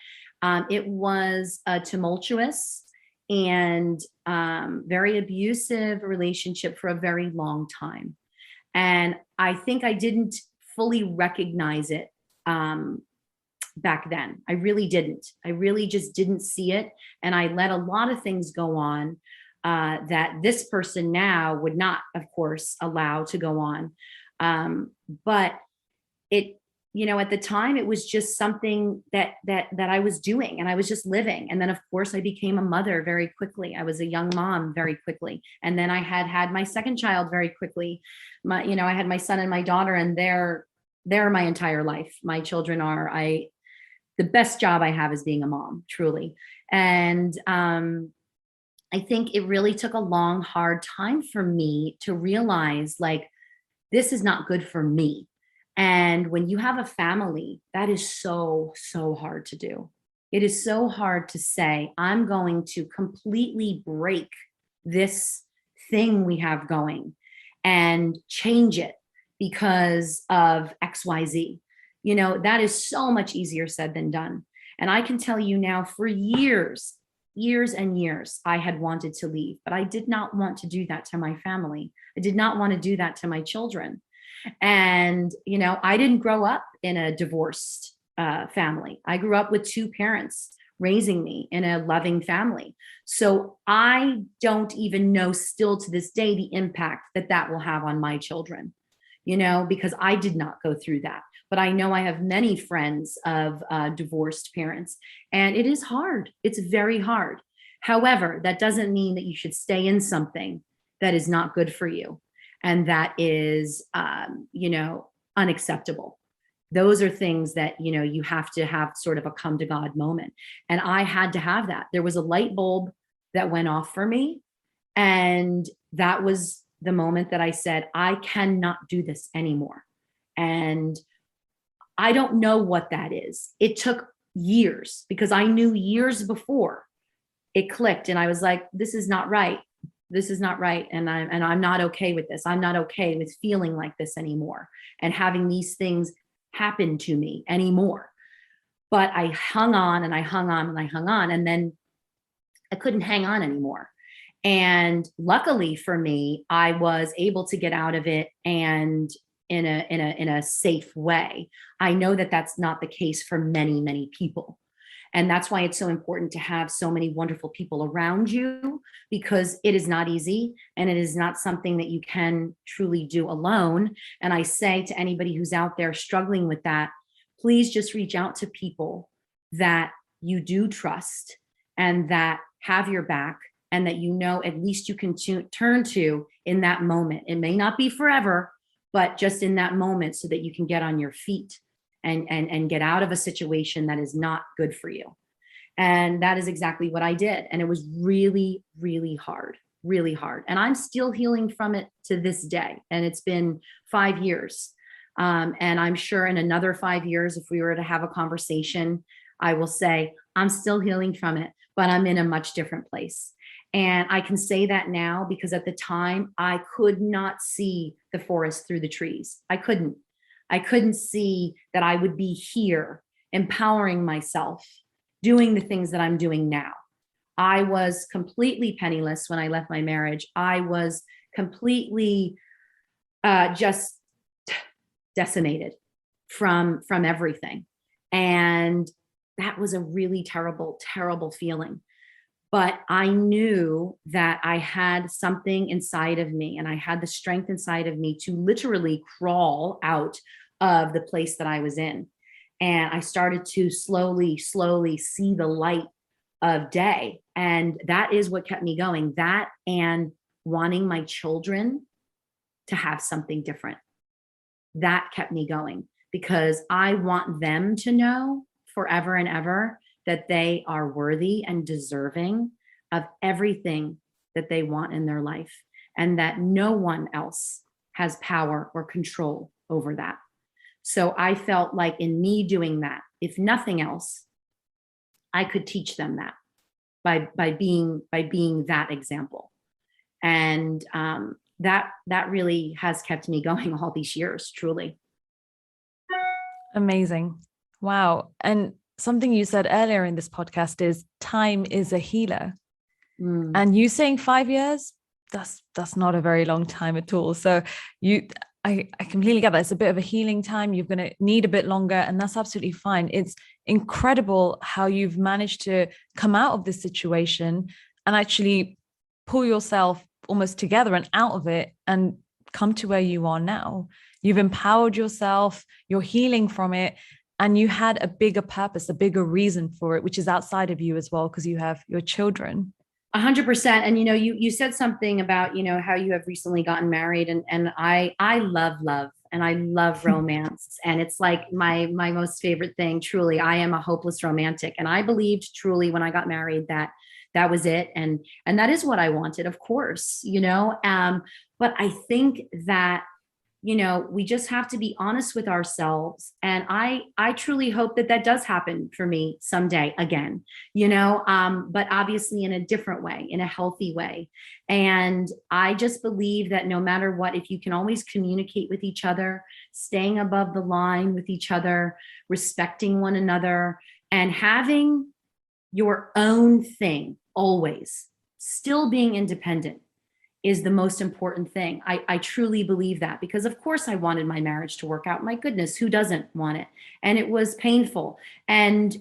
it was a tumultuous and very abusive relationship for a very long time. And I think I didn't fully recognize it back then. I really didn't. I really just didn't see it. And I let a lot of things go on that this person now would not, of course, allow to go on. But it, at the time, it was just something that I was doing, and I was just living. And then, of course, I became a mother very quickly. I was a young mom very quickly, and then I had my second child very quickly. I had my son and my daughter, and they're my entire life. My children are the best job I have is being a mom, truly. And I think it really took a long, hard time for me to realize, like, this is not good for me. And when you have a family, that is so, so hard to do. It is so hard to say, I'm going to completely break this thing we have going and change it because of XYZ. That is so much easier said than done. And I can tell you now, for years and years, I had wanted to leave, but I did not want to do that to my family. I did not want to do that to my children. And, I didn't grow up in a divorced family. I grew up with two parents raising me in a loving family. So I don't even know still to this day the impact that will have on my children, because I did not go through that. But I know I have many friends of divorced parents, and it is hard. It's very hard. However, that doesn't mean that you should stay in something that is not good for you and that is, unacceptable. Those are things that, you have to have sort of a come to God moment. And I had to have that. There was a light bulb that went off for me. And that was the moment that I said, I cannot do this anymore. And I don't know what that is. It took years because I knew years before it clicked. And I was like, this is not right. This is not right. And I'm not okay with this. I'm not okay with feeling like this anymore and having these things happen to me anymore. But I hung on and I hung on and I hung on, and then I couldn't hang on anymore. And luckily for me, I was able to get out of it, and in a safe way. I know that that's not the case for many, many people. And that's why it's so important to have so many wonderful people around you, because it is not easy and it is not something that you can truly do alone. And I say to anybody who's out there struggling with that, please just reach out to people that you do trust and that have your back and that you know at least you can turn to in that moment. It may not be forever, but just in that moment, so that you can get on your feet and get out of a situation that is not good for you. And that is exactly what I did. And it was really, really hard, really hard. And I'm still healing from it to this day. And it's been 5 years. And I'm sure in another 5 years, if we were to have a conversation, I will say, I'm still healing from it, but I'm in a much different place. And I can say that now because at the time I could not see the forest through the trees. I couldn't see that I would be here empowering myself, doing the things that I'm doing now. I was completely penniless when I left my marriage. I was completely just decimated from everything. And that was a really terrible, terrible feeling. But I knew that I had something inside of me, and I had the strength inside of me to literally crawl out of the place that I was in. And I started to slowly, slowly see the light of day. And that is what kept me going. That and wanting my children to have something different. That kept me going because I want them to know forever and ever that they are worthy and deserving of everything that they want in their life, and that no one else has power or control over that. So I felt like in me doing that, if nothing else, I could teach them that by being that example. And that really has kept me going all these years, truly. Amazing. Wow. And something you said earlier in this podcast is time is a healer. And you saying 5 years, that's not a very long time at all. So I completely get that. It's a bit of a healing time. You're going to need a bit longer, and that's absolutely fine. It's incredible how you've managed to come out of this situation and actually pull yourself almost together and out of it and come to where you are now. You've empowered yourself, you're healing from it, and you had a bigger purpose, a bigger reason for it, which is outside of you as well, because you have your children. 100%. And you said something about how you have recently gotten married, and I love and I love romance, and it's like my most favorite thing. Truly, I am a hopeless romantic, and I believed truly when I got married that was it, and that is what I wanted, of course. But I think that we just have to be honest with ourselves. And I truly hope that does happen for me someday again, but obviously in a different way, in a healthy way. And I just believe that no matter what, if you can always communicate with each other, staying above the line with each other, respecting one another, and having your own thing always, still being independent, is the most important thing. I truly believe that, because of course I wanted my marriage to work out. My goodness, who doesn't want it? And it was painful. And,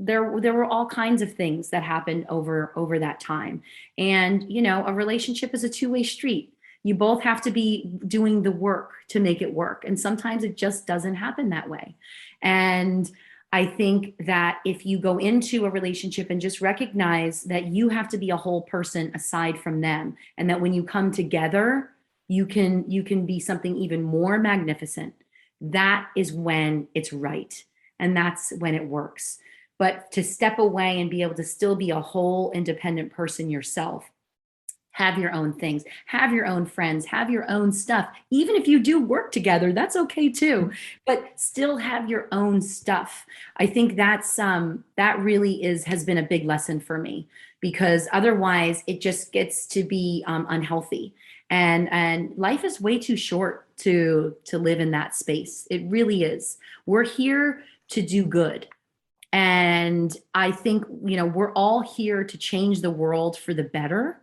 there were all kinds of things that happened over that time. And, a relationship is a two-way street. You both have to be doing the work to make it work. And sometimes it just doesn't happen that way. And I think that if you go into a relationship and just recognize that you have to be a whole person aside from them, and that when you come together, you can be something even more magnificent, that is when it's right. And that's when it works. But to step away and be able to still be a whole independent person yourself, have your own things, have your own friends, have your own stuff. Even if you do work together, that's okay too, but still have your own stuff. I think that really has been a big lesson for me, because otherwise it just gets to be unhealthy. And life is way too short to live in that space. It really is. We're here to do good. And I think, we're all here to change the world for the better.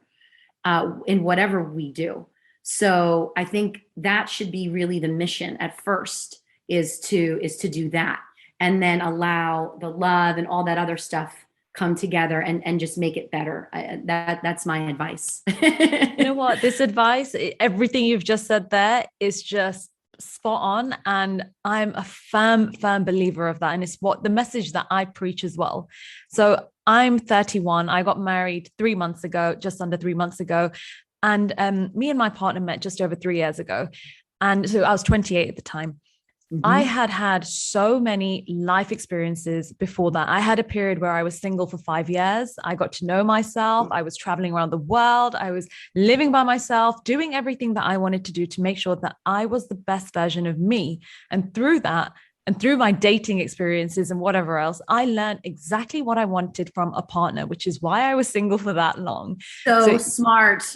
In whatever we do. So I think that should be really the mission at first, is to do that, and then allow the love and all that other stuff come together and just make it better. That's my advice. You know what? This advice, everything you've just said there is just spot on. And I'm a firm believer of that. And it's what the message that I preach as well. So I'm 31. I got married 3 months ago, just under 3 months ago. And me and my partner met just over 3 years ago. And so I was 28 at the time. I Hmm. had had so many life experiences before that. I had a period where I was single for 5 years. I got to know myself. I was traveling around the world. I was living by myself, doing everything that I wanted to do to make sure that I was the best version of me. And through that, and through my dating experiences and whatever else, I learned exactly what I wanted from a partner, which is why I was single for that long. So So smart.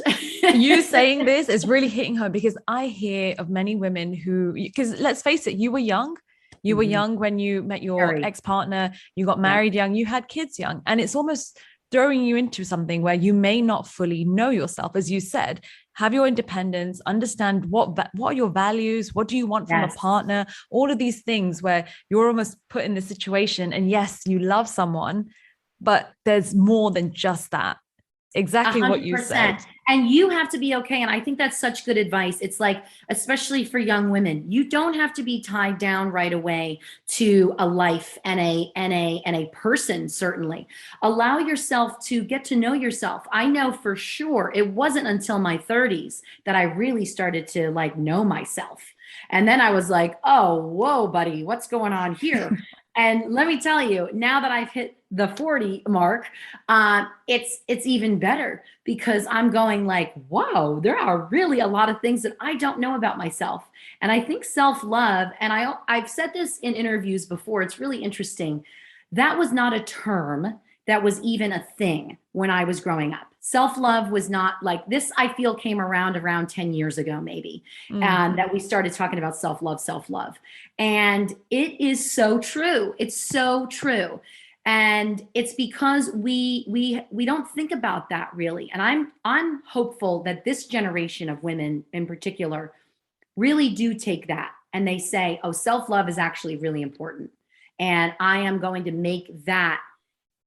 you saying this is really hitting home because I hear of many women who, because let's face it, you were young. You were Hmm. young when you met your Very. ex-partner, you got Yeah. married young, you had kids young. And it's almost throwing you into something where you may not fully know yourself, as you said. Have your independence, understand what are your values, what do you want from a Yes. partner, all of these things where you're almost put in this situation. And yes, you love someone, but there's more than just that. A Exactly what hundred you said. percent. And you have to be okay. And I think that's such good advice. It's like, especially for young women, you don't have to be tied down right away to a life and a person, certainly. Allow yourself to get to know yourself. I know for sure it wasn't until my 30s that I really started to like know myself. And then I was like, oh, whoa, buddy, what's going on here? And let me tell you, now that I've hit the 40 mark, it's even better because I'm going like, wow, there are really a lot of things that I don't know about myself. And I think self-love, and I've said this in interviews before, it's really interesting. That was not a term that was even a thing when I was growing up. Self-love was not like this, I feel came around 10 years ago, maybe, Mm. that we started talking about self-love, self-love. And it is so true. It's so true. And it's because we don't think about that really. And I'm hopeful that this generation of women in particular really do take that and they say, oh, self-love is actually really important. And I am going to make that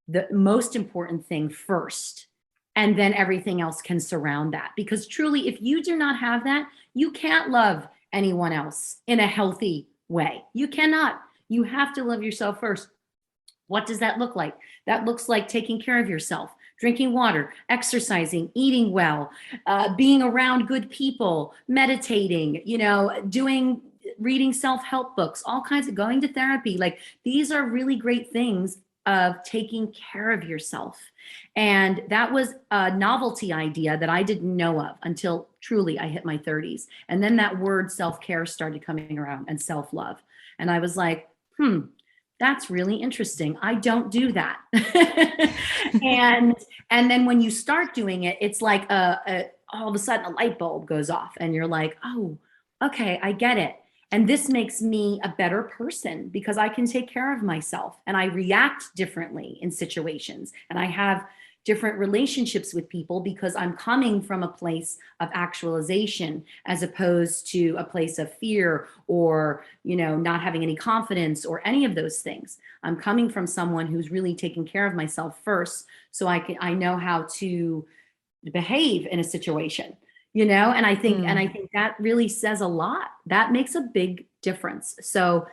the most important thing first. And then everything else can surround that. Because truly, if you do not have that, you can't love anyone else in a healthy way. You cannot. You have to love yourself first. What does that look like? That looks like taking care of yourself, drinking water, exercising, eating well, being around good people, meditating, doing, reading self-help books, all kinds of going to therapy. Like these are really great things of taking care of yourself. And that was a novelty idea that I didn't know of until truly I hit my 30s. And then that word self-care started coming around and self-love. And I was like, that's really interesting. I don't do that. and and then when you start doing it, it's like all of a sudden a light bulb goes off and you're like, oh, okay, I get it. And this makes me a better person because I can take care of myself and I react differently in situations and I have different relationships with people because I'm coming from a place of actualization as opposed to a place of fear or, not having any confidence or any of those things. I'm coming from someone who's really taking care of myself first so I know how to behave in a situation, and I think that really says a lot. That makes a big difference. So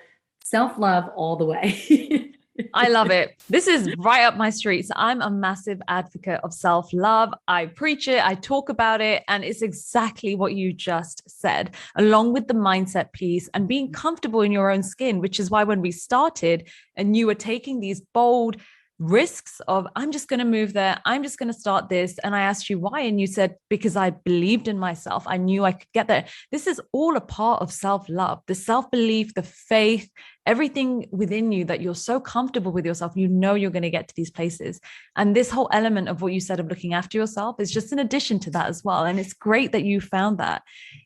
self-love all the way. I love it. This is right up my street. So I'm a massive advocate of self-love. I preach it, I talk about it, and it's exactly what you just said, along with the mindset piece and being comfortable in your own skin, which is why when we started and you were taking these bold risks of, I'm just going to move there, I'm just going to start this. And I asked you why. And you said, because I believed in myself. I knew I could get there. This is all a part of self-love, the self-belief, the faith, everything within you that you're so comfortable with yourself, you're going to get to these places. And this whole element of what you said of looking after yourself is just an addition to that as well. And it's great that you found that.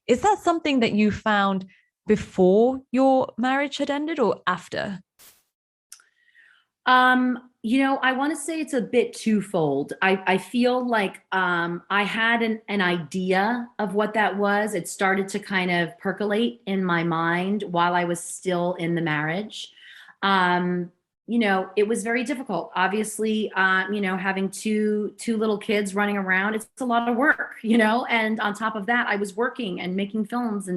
Is that something that you found before your marriage had ended or after? I want to say it's a bit twofold. I feel like I had an idea of what that was. It started to kind of percolate in my mind while I was still in the marriage. Um, it was very difficult. Obviously, having two little kids running around, it's a lot of work, and on top of that, I was working and making films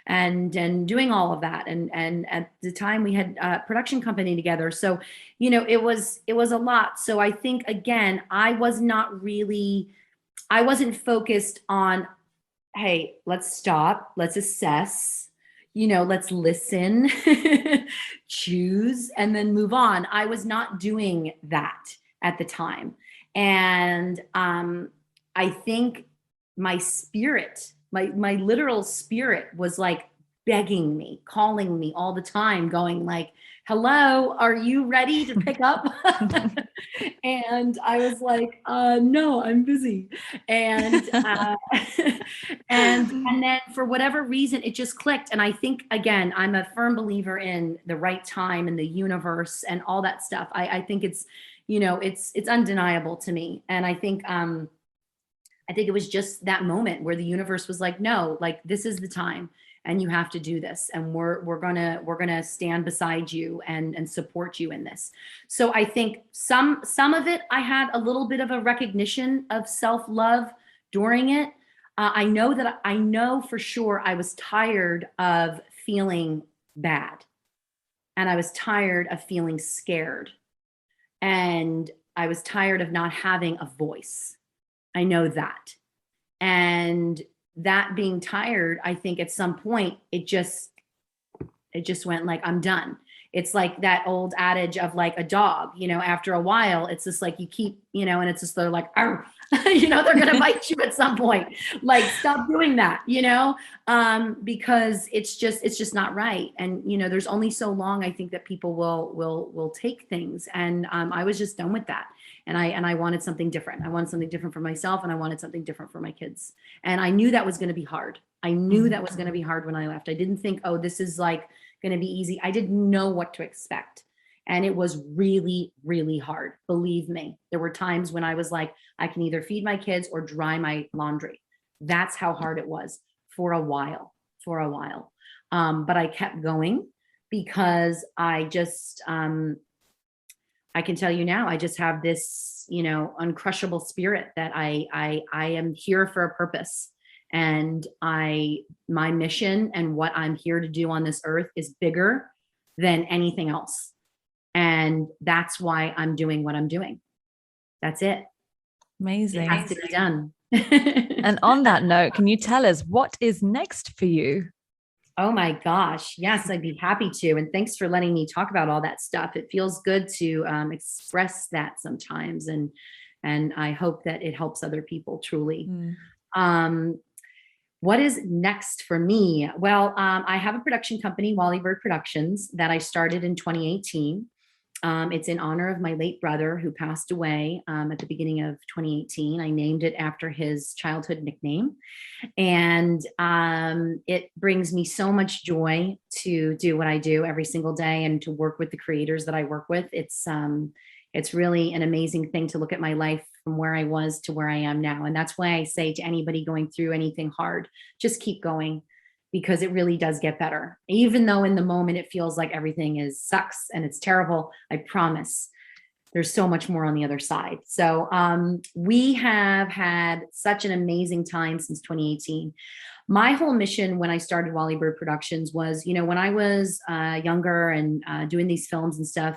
and doing all of that. And at the time we had a production company together. So, it was a lot. So I think, again, I wasn't focused on, hey, let's stop, let's assess, let's listen, choose, and then move on. I was not doing that at the time. And I think my spirit, my literal spirit was like begging me, calling me all the time, going like, hello, are you ready to pick up? And I was like, no, I'm busy. And and then for whatever reason, it just clicked. And I think, again, I'm a firm believer in the right time and the universe and all that stuff. I think it's undeniable to me. And I think it was just that moment where the universe was like, no, like this is the time and you have to do this. And we're gonna stand beside you and support you in this. So I think some of it, I had a little bit of a recognition of self-love during it. I know for sure I was tired of feeling bad, and I was tired of feeling scared, and I was tired of not having a voice. I know that. And that being tired, I think at some point it just went like, I'm done. It's like that old adage of like a dog, after a while, it's just like you keep, and it's just they're like, they're going to bite you at some point. Like, stop doing that, because it's just not right. And, there's only so long I think that people will take things. And I was just done with that. And I wanted something different. I wanted something different for myself, and I wanted something different for my kids. And I knew that was going to be hard. I knew that was going to be hard when I left. I didn't think, oh, this is like going to be easy. I didn't know what to expect. And it was really, really hard. Believe me, there were times when I was like, I can either feed my kids or dry my laundry. That's how hard it was for a while. But I kept going because I just, I can tell you now, I just have this, uncrushable spirit that I am here for a purpose. And my mission and what I'm here to do on this earth is bigger than anything else. And that's why I'm doing what I'm doing. That's it. Amazing. It has to be done. And on that note, can you tell us what is next for you? Oh my gosh. Yes, I'd be happy to. And thanks for letting me talk about all that stuff. It feels good to express that sometimes. And I hope that it helps other people truly. What is next for me? Well, I have a production company, Wally Productions, that I started in 2018. It's in honor of my late brother who passed away at the beginning of 2018. I named it after his childhood nickname. And it brings me so much joy to do what I do every single day and to work with the creators that I work with. It's really an amazing thing to look at my life from where I was to where I am now. And that's why I say to anybody going through anything hard, just keep going, because it really does get better. Even though in the moment it feels like everything sucks and it's terrible, I promise there's so much more on the other side. So we have had such an amazing time since 2018. My whole mission when I started Wally Bird Productions was, when I was younger and doing these films and stuff,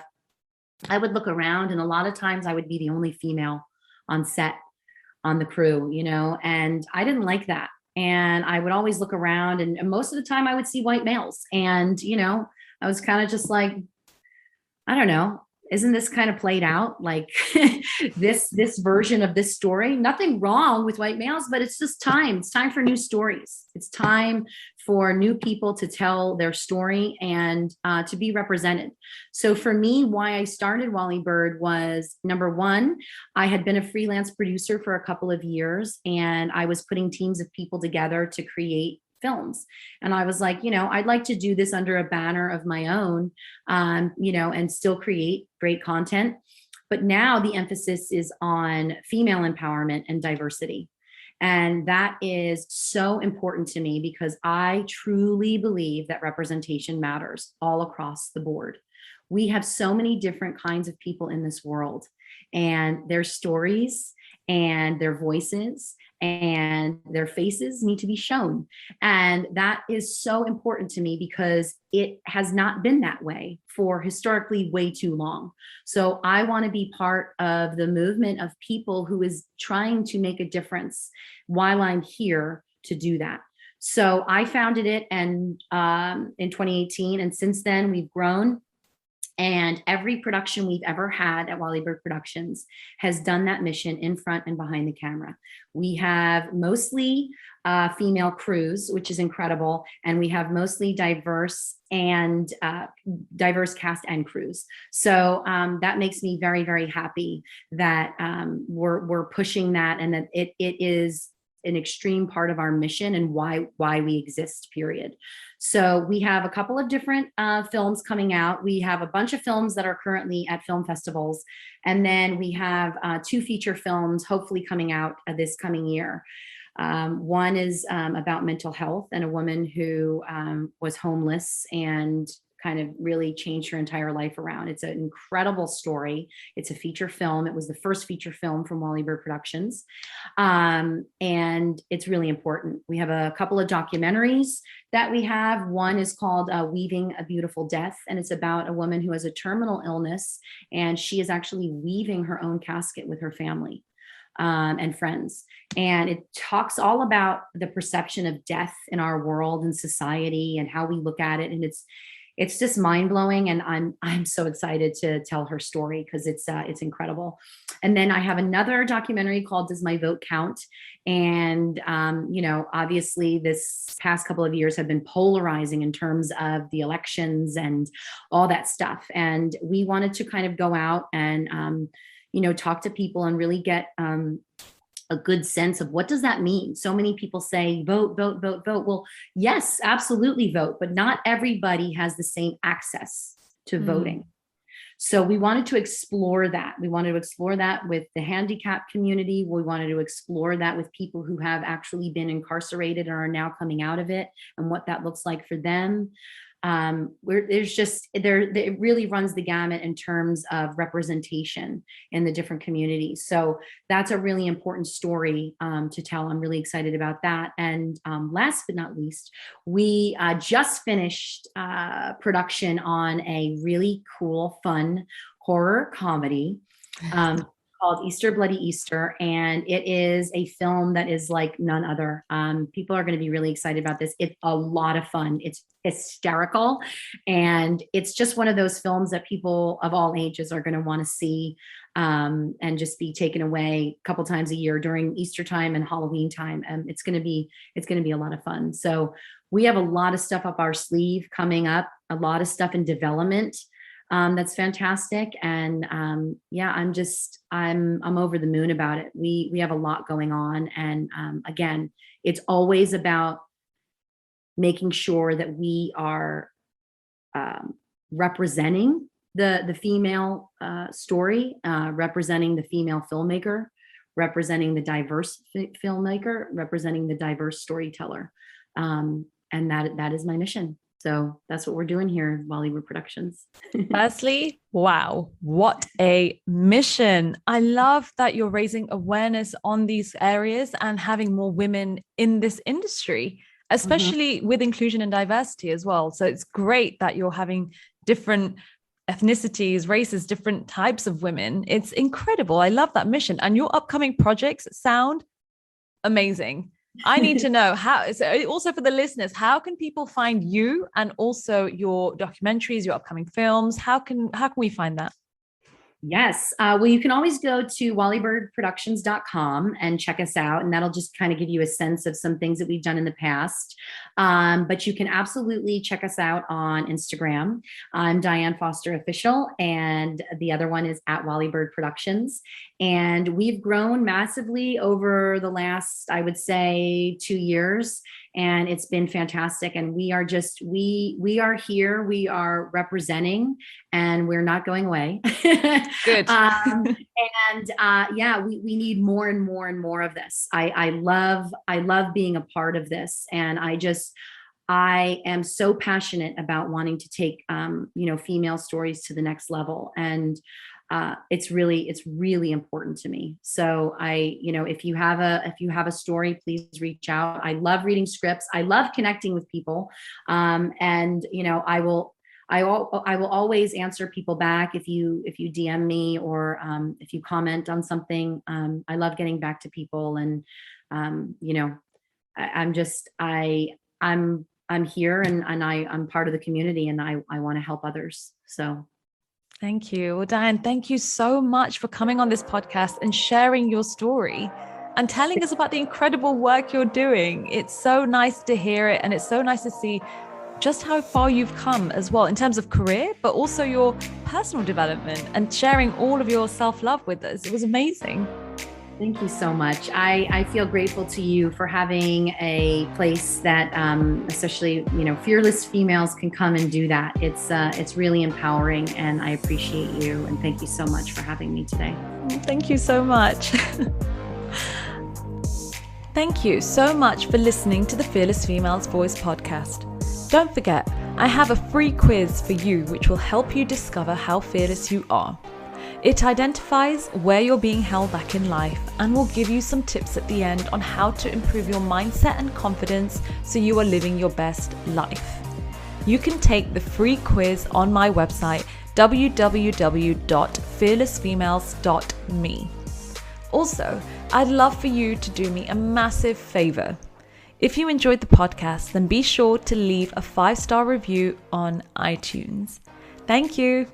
I would look around, and a lot of times I would be the only female on set, on the crew, and I didn't like that. And I would always look around, and most of the time I would see white males. And, I was kind of just like, I don't know, isn't this kind of played out like this version of this story? Nothing wrong with white males, but it's just time. It's time for new stories. It's time for new people to tell their story and to be represented. So for me, why I started Wally Bird was, number one, I had been a freelance producer for a couple of years, and I was putting teams of people together to create films. And I was like, I'd like to do this under a banner of my own, and still create great content. But now the emphasis is on female empowerment and diversity. And that is so important to me because I truly believe that representation matters all across the board. We have so many different kinds of people in this world, and their stories and their voices and their faces need to be shown. And that is so important to me because it has not been that way for historically way too long. So I want to be part of the movement of people who is trying to make a difference while I'm here to do that. So I founded it and in 2018, and since then we've grown. And every production we've ever had at Wally Bird Productions has done that mission in front and behind the camera. We have mostly female crews, which is incredible, and we have mostly diverse cast and crews. So that makes me very, very happy that we're pushing that, and that it is an extreme part of our mission and why we exist, period. So we have a couple of different films coming out. We have a bunch of films that are currently at film festivals. And then we have 2 feature films hopefully coming out this coming year. One is about mental health and a woman who was homeless and kind of really changed her entire life around. It's an incredible story. It's a feature film. It was the first feature film from Wally Bird Productions. And it's really important. We have a couple of documentaries that we have. One is called Weaving a Beautiful Death, and it's about a woman who has a terminal illness, and she is actually weaving her own casket with her family and friends. And it talks all about the perception of death in our world and society and how we look at it. And it's just mind-blowing, and I'm so excited to tell her story because it's incredible. And then I have another documentary called Does My Vote Count? And obviously this past couple of years have been polarizing in terms of the elections and all that stuff. And we wanted to kind of go out and talk to people and really get a good sense of what does that mean. So many people say vote, vote, vote, vote. Well, yes, absolutely vote, but not everybody has the same access to voting. So we wanted to explore that. We wanted to explore that with the handicapped community. We wanted to explore that with people who have actually been incarcerated and are now coming out of it, and what that looks like for them. It really runs the gamut in terms of representation in the different communities. So that's a really important story to tell. I'm really excited about that. And last but not least, we just finished production on a really cool, fun horror comedy called Easter Bloody Easter, and it is a film that is like none other. People are going to be really excited about this. It's a lot of fun. It's hysterical, and it's just one of those films that people of all ages are going to want to see and just be taken away a couple times a year during Easter time and Halloween time. And it's going to be a lot of fun. So we have a lot of stuff up our sleeve coming up, a lot of stuff in development. That's fantastic. And I'm over the moon about it. We have a lot going on. And again, it's always about making sure that we are representing the female story, representing the female filmmaker, representing the diverse filmmaker, representing the diverse storyteller. And that is my mission. So that's what we're doing here at Wally Bird Productions. Firstly, wow, what a mission. I love that you're raising awareness on these areas and having more women in this industry, especially with inclusion and diversity as well. So it's great that you're having different ethnicities, races, different types of women. It's incredible. I love that mission. And your upcoming projects sound amazing. I need to know how, so also for the listeners, how can people find you and also your documentaries, your upcoming films? How can we find that? Yes. Well, you can always go to wallybirdproductions.com and check us out. And that'll just kind of give you a sense of some things that we've done in the past. But you can absolutely check us out on Instagram. I'm Diane Foster Official, and the other one is at Wally Bird Productions. And we've grown massively over the last, I would say, 2 years. And it's been fantastic. And we are just, we are here, we are representing, and we're not going away. Good. We need more and more and more of this. I love being a part of this. And I am so passionate about wanting to take, female stories to the next level. And it's really important to me. So if you have a story, please reach out. I love reading scripts. I love connecting with people. And I will always answer people back if you DM me, or if you comment on something. I love getting back to people. And I'm just I'm here, and I'm part of the community, and I want to help others. So thank you. Well, Diane, thank you so much for coming on this podcast and sharing your story and telling us about the incredible work you're doing. It's so nice to hear it, and it's so nice to see just how far you've come as well in terms of career, but also your personal development, and sharing all of your self-love with us. It was amazing. Thank you so much. I feel grateful to you for having a place that, especially, fearless females can come and do that. It's really empowering, and I appreciate you. And thank you so much for having me today. Thank you so much. Thank you so much for listening to the Fearless Females Voice podcast. Don't forget, I have a free quiz for you which will help you discover how fearless you are. It identifies where you're being held back in life and will give you some tips at the end on how to improve your mindset and confidence so you are living your best life. You can take the free quiz on my website, www.fearlessfemales.me. Also, I'd love for you to do me a massive favor. If you enjoyed the podcast, then be sure to leave a 5-star review on iTunes. Thank you.